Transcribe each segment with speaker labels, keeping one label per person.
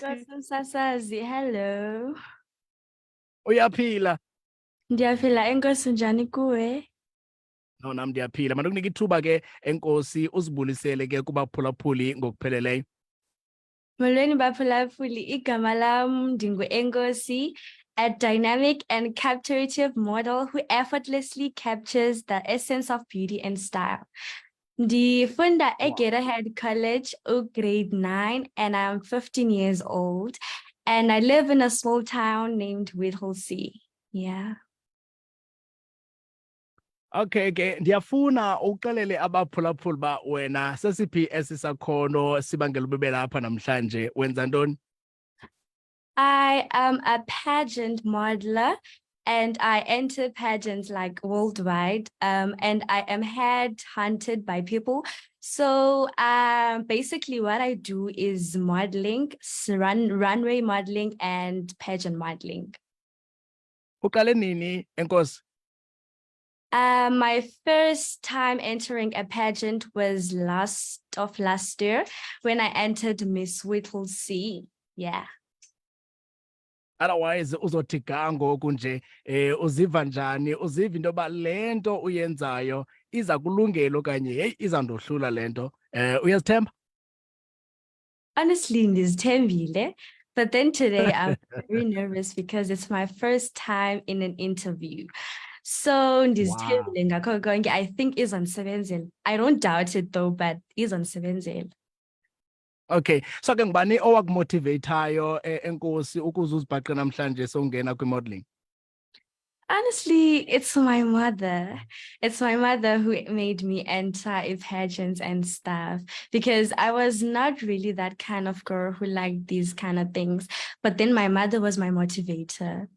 Speaker 1: Sasazi, hello.
Speaker 2: Uyaphila?
Speaker 1: Ndiyaphila Enkosi njani kuwe?
Speaker 2: No, nami ndiyaphila. Manje kunika ithuba ke Enkosi uzibulisele ke kubaphulaphuli ngokupheleleyo.
Speaker 1: Molweni baphulaphuli, igama lam ndingu Enkosi, a dynamic and captivative model who effortlessly captures the essence of beauty and style. Ndifunda eGetterhead College, grade 9, and I'm 15 years old. And I live in a small town named Whittlesea. Yeah.
Speaker 2: Okay ke ndiyafuna uxelele abaphulaphuli ba wena sesiphi esisakhono sibangela ube lapha namhlanje, wenza ntoni?
Speaker 1: I am a pageant modeler and I enter pageants like worldwide. And I am headhunted by people. So basically what I do is modeling, runway modeling and pageant modeling.
Speaker 2: Uqale nini Enkosi?
Speaker 1: My first time entering a pageant was last year when I entered Miss Whittlesea. Yeah.
Speaker 2: Otherwise uzothi ga ngoku nje uziva njani, uziva into yoba le nto uyenzayo iza kulungela okanye heyi izandohlula le nto, uyazithemba?
Speaker 1: Honestly, ndizithembile, but then today I'm very nervous because it's my first time in an interview. So ndizithembile ngakho konke. I think izondisebenzela. I don't doubt it though, but izondisebenzela.
Speaker 2: Okay, so ke ngubani owakumotivathayo Enkosi ukuze uzibhaqe namhlanje sowungena kwi-modeling?
Speaker 1: Honestly, it's my mother. It's my mother who made me enter pageants and stuff because I was not really that kind of girl who liked these kind of things. But then my mother was my motivator.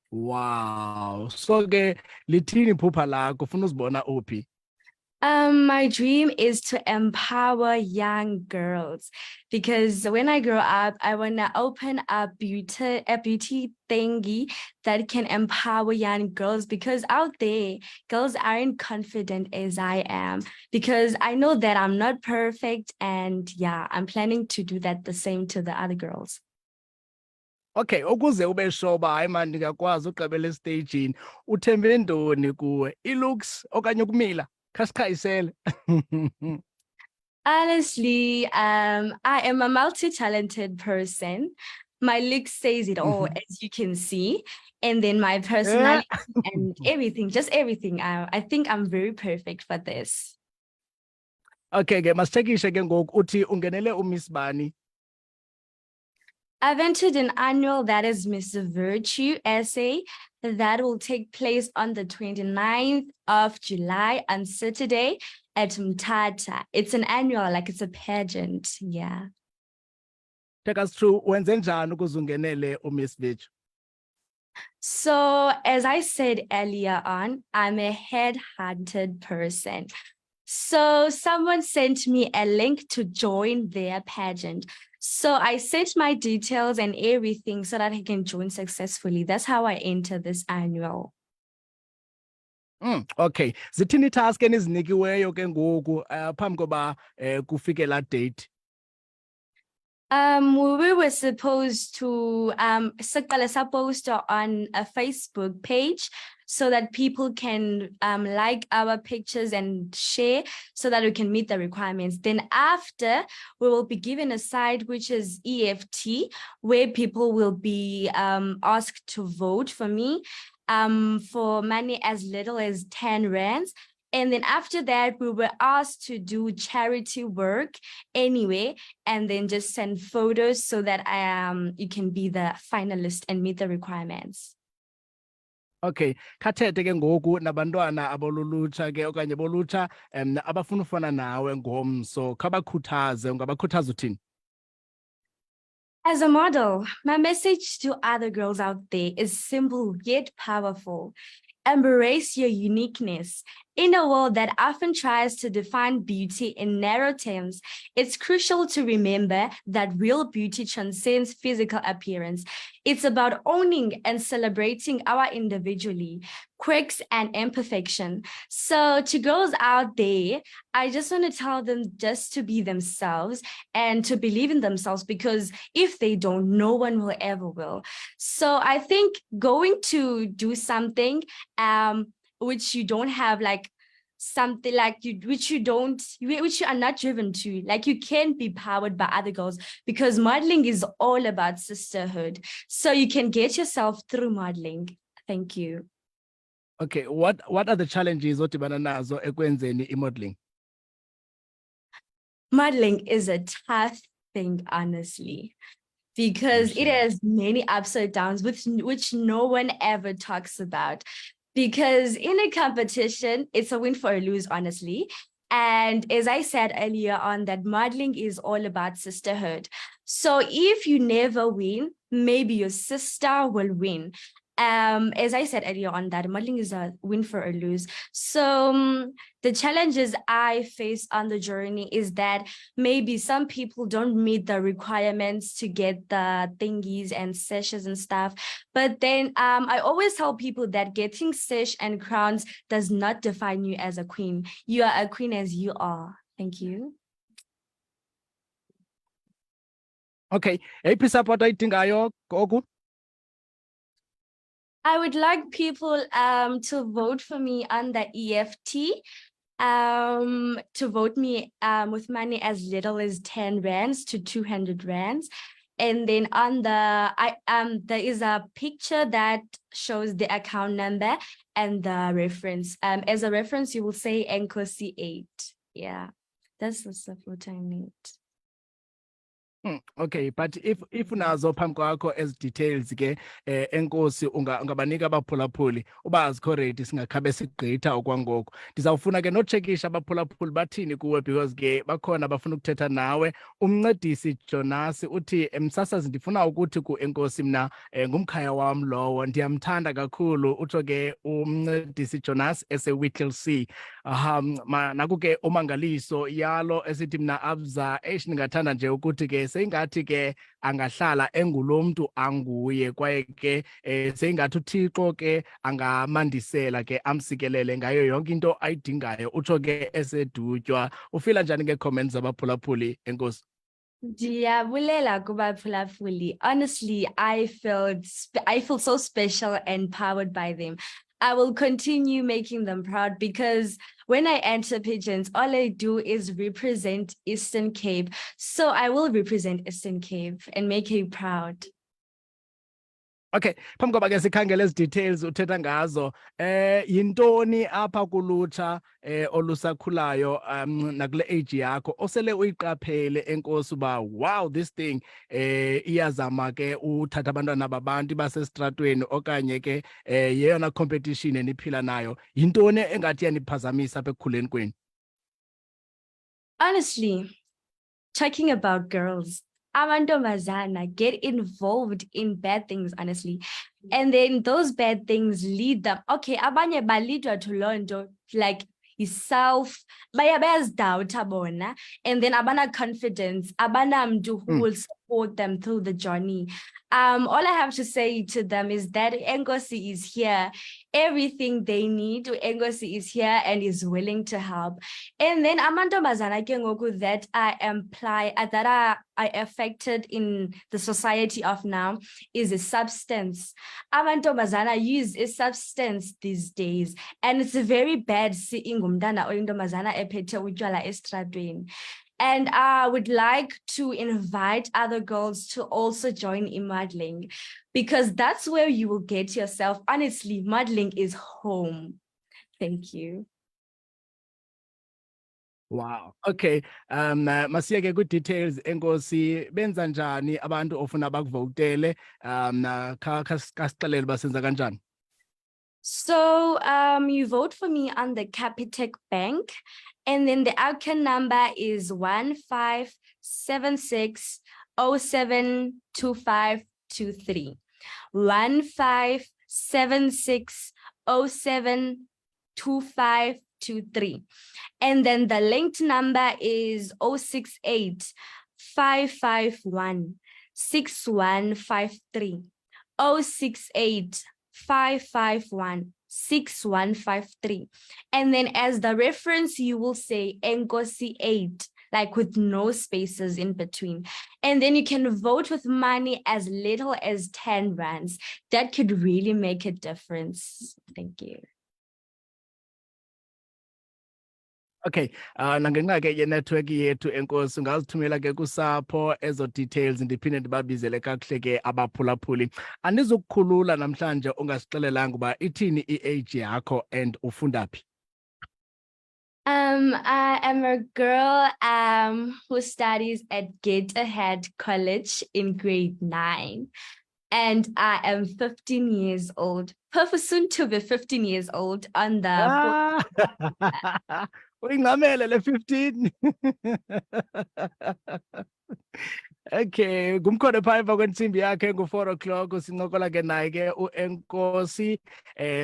Speaker 2: Wow. So ke lithini iphupha lakho, ufuna uzibona uphi?
Speaker 1: My dream is to empower young girls because when I grow up, I want to open a beauty thingy that can empower young girls because out there, girls aren't confident as I am because I know that I'm not perfect. And yeah, I'm planning to do that the same to the other girls.
Speaker 2: Okay, ukuze ube sure uba hayi mani ndingakwazi ugqibela esteyijini, uthembe ntoni kuwe? I-looks okanye ukumila? Khasikhayisele.
Speaker 1: Honestly, I am a multi-talented person. My looks says it all, as you can see. And then my personality and everything, just everything. I think I'm very perfect for this.
Speaker 2: Okay, ke masithekishe ke ngoku uthi ungenele uMiss bani?
Speaker 1: I've entered an annual that is Miss Virtue SA that will take place on the 29th of July on Saturday at Mthatha. It's an annual, like it's a pageant. Yeah.
Speaker 2: Take us through wenze njani ukuze ungenele uMiss Virtue?
Speaker 1: So as I said earlier on, I'm a headhunted person. So someone sent me a link to join their pageant. So I sent my details and everything so that I can join successfully. That's how I enter this annual.
Speaker 2: Okay. Zithini task enizinikiweyo ke ngoku phambi koba kufike la date?
Speaker 1: We were supposed to post on a Facebook page so that people can like our pictures and share so that we can meet the requirements. Then after, we will be given a site which is EFT, where people will be asked to vote for me for money as little as 10 rands. And then after that, we were asked to do charity work anyway, and then just send photos so that you can be the finalist and meet the requirements.
Speaker 2: Okay, khathethe ke ngoku nabantwana abolulutsha ke okanye bolutsha abafuna ufana nawe ngomso, khabakhuthaze, ungabakhuthaza uthini?
Speaker 1: As a model, my message to other girls out there is simple yet powerful. Embrace your uniqueness. In a world that often tries to define beauty in narrow terms, it's crucial to remember that real beauty transcends physical appearance. It's about owning and celebrating our individuality, quirks and imperfection. So to girls out there, I just want to tell them just to be themselves and to believe in themselves, because if they don't, no one will ever will. So I think going to do something which you don't have, like something like which you are not driven to, like you can be powered by other girls, because modeling is all about sisterhood. So you can get yourself through modeling. Thank you.
Speaker 2: Okay, what are the challenges odibana nazo ekwenzeni i-modeling?
Speaker 1: Modeling is a tough thing, honestly, because it has many ups and downs, which no one ever talks about. Because in a competition, it's a win for a lose, honestly. And as I said earlier on, that modeling is all about sisterhood. So if you never win, maybe your sister will win. As I said earlier on, that modeling is a win for a lose. So the challenges I face on the journey is that maybe some people don't meet the requirements to get the thingies and sashes and stuff. But then I always tell people that getting sash and crowns does not define you as a queen. You are a queen as you are. Thank you.
Speaker 2: Okay, eyiphi support ayidingayo gogo?
Speaker 1: I would like people to vote for me on the EFT, to vote me with money as little as 10 rands to 200 rands. And then on there is a picture that shows the account number and the reference. As a reference, you will say Enkosi 8. Yeah, that's the support I need.
Speaker 2: Okay, but if unazo phambi kwakho as details ke Enkosi ungabanika abaphulaphuli ubazi already singakhabe sigqitha okwangoko. Ndizawufuna ke nocheckisha abaphulaphuli bathini kuwe, because ke bakhona abafuna ukuthetha nawe. Umncedisi Jonas uthi msasazi, ndifuna ukuthi ku Enkosi mna ngumkhaya wam lowo, ndiyamthanda kakhulu. Utsho ke umncedisi Jonas ese-Whittlesea. Naku ke umangaliso yalo esithi mna Abza ndingathanda nje ukuthi ke seyingathi ke angahlala engulo mntu anguye, kwaye ke seyingathi uThixo ke angamandisela ke amsikelele ngayo yonke into ayidingayo. Utsho ke esedutywa. Ufila njani nge-comments zabaphulaphuli, Enkosi?
Speaker 1: Ndiyabulela kubaphulaphuli. Honestly, I feel so special and powered by them. I will continue making them proud, because when I enter pigeons, all I do is represent Eastern Cape. So I will represent Eastern Cape and make you proud.
Speaker 2: Okay, phambi koba ke sikhangele ezi details uthetha ngazo, yintoni apha kulutsha olusakhulayo nakule age yakho osele uyiqaphele Enkosi uba wow, this thing iyazama ke uthatha abantwana babantu basestratweni okanye ke yeyona competition eniphila nayo? Yintoni engathi yaniphazamisa apha ekukhuleni kwenu?
Speaker 1: Honestly, talking about girls, amantombazana get involved in bad things, honestly. And then those bad things lead them. Okay, abanye balidwa to learn, like self, bayazidoubt bona, and then abana confidence, abana mntu who will support them through the journey. All I have to say to them is that Enkosi is here. Everything they need, Enkosi is here and is willing to help. And then amantombazana ke ngoku that are affected in the society of now is a substance. Amantombazana use a substance these days, and it's very bad seeing umntana oyintombazana ephethe utywala estradweni. And I would like to invite other girls to also join in modeling, because that's where you will get yourself. Honestly, modeling is home. Thank you.
Speaker 2: Wow. Okay. Masiya ke ku-details, Enkosi, benza njani abantu ofuna bakuvotele? Kasixelele basenza kanjani?
Speaker 1: So you vote for me on the Capitec Bank, and then the account number is 1576072523. 1576072523. And then the linked number is 068 551 6153. 068 551 6153. And then as the reference, you will say Enkosi 8, like with no spaces in between. And then you can vote with money as little as 10 rands. That could really make a difference. Thank you.
Speaker 2: Okay, nangenxa ke ye-network yethu Enkosi ungazithumela ke kusapho ezo details ndiphinde ndibabizele kakuhle ke abaphulaphuli. Andizukukhulula namhlanje ungasixelelanga uba ithini i-age yakho and ufunda phi?
Speaker 1: I am a girl who studies at Get Ahead College in grade 9. And I am 15 years old. Soon to be 15 years old on the
Speaker 2: Uyinqamele le 15. Okay, ngumkhona phaa emva kwentsimbi yakhe ngu-4 o'clock sincokola ke naye ke uEnkosi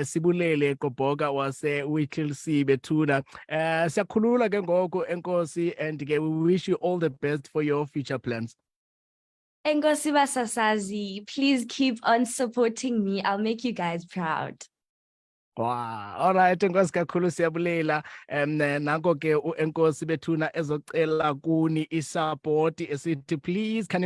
Speaker 2: Sibulele Gqoboka wase-Whittlesea bethuna. Siyakhulula ke ngoku Enkosi, and ke we wish you all the best for your future plans.
Speaker 1: Enkosi Basasazi, please keep on supporting me. I'll make you guys proud.
Speaker 2: Wow, all right, Enkosi kakhulu siyabulela. Nanko ke uEnkosi bethuna ezocela kuni isapoti esithi please can